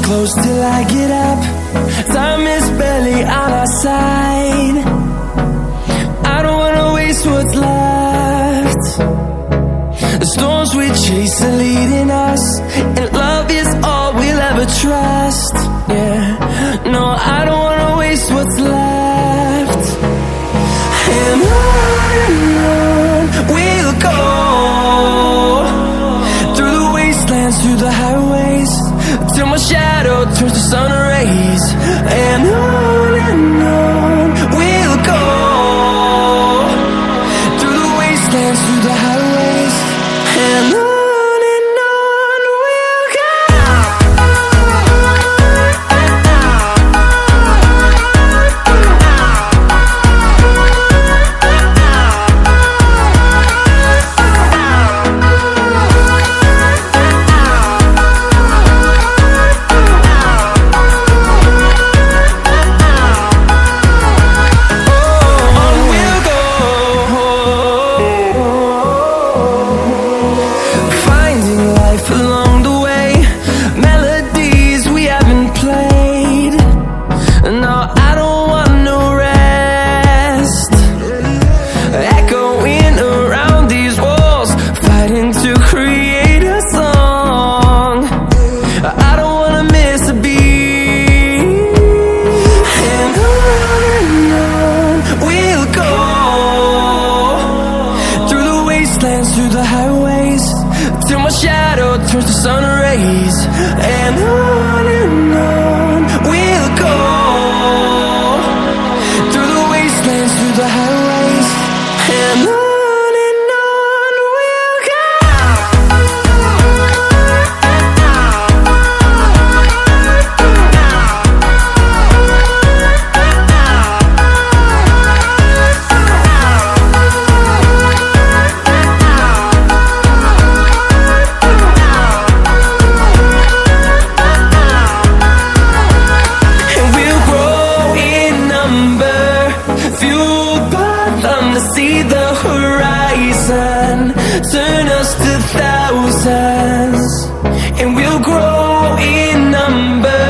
close till I get up. Time is barely on our side. I don't wanna waste what's left. The storms we chase are leading us, and love is all we'll ever trust. Yeah, no, I don't wanna waste what's left. And on we'll go, through the wastelands, through the highways, till my shadow turns to sun rays. And on we'll go, through the wastelands, through the highways, and on we'll go. Through the highways, till my shadow turns to sun rays. And on we'll go, through the wastelands, through the highways, and on we'll go. See the horizon, turn us to thousands, and we'll grow in number,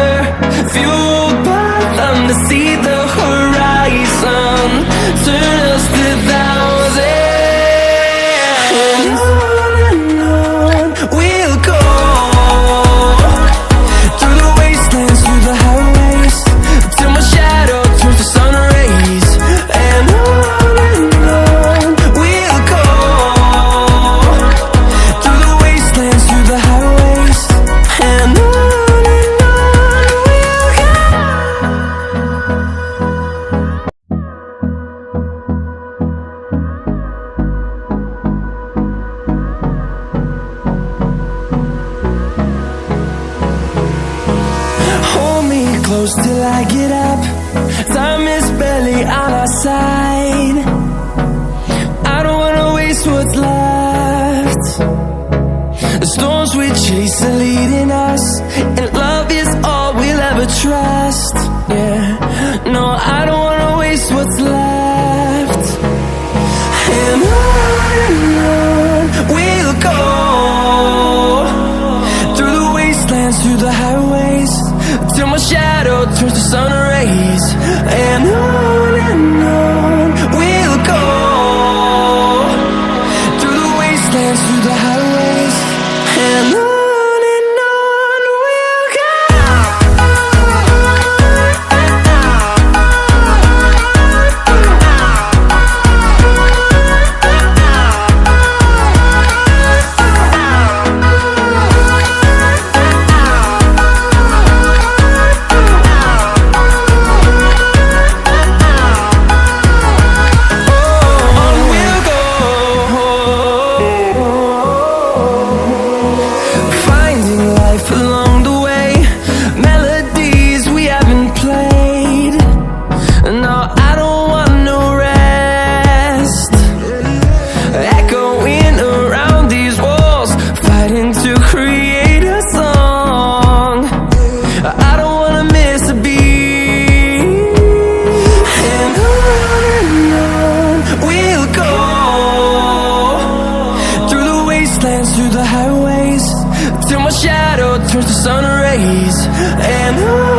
fueled by them. To see the horizon, turn us to thousands, and on we'll go, through the wastelands, through the highways, till my shadow turns to sun rays. And close till I get up. Time is barely on our side. I don't wanna waste what's left. The storms we chase are leading us, and love is all we'll ever trust. Yeah, no, I don't wanna waste what's left. And on we'll go, through the wastelands, through the highways, till my shadow turns to sun rays. And on we'll go, through the wastelands, through the highways, and on. knees. And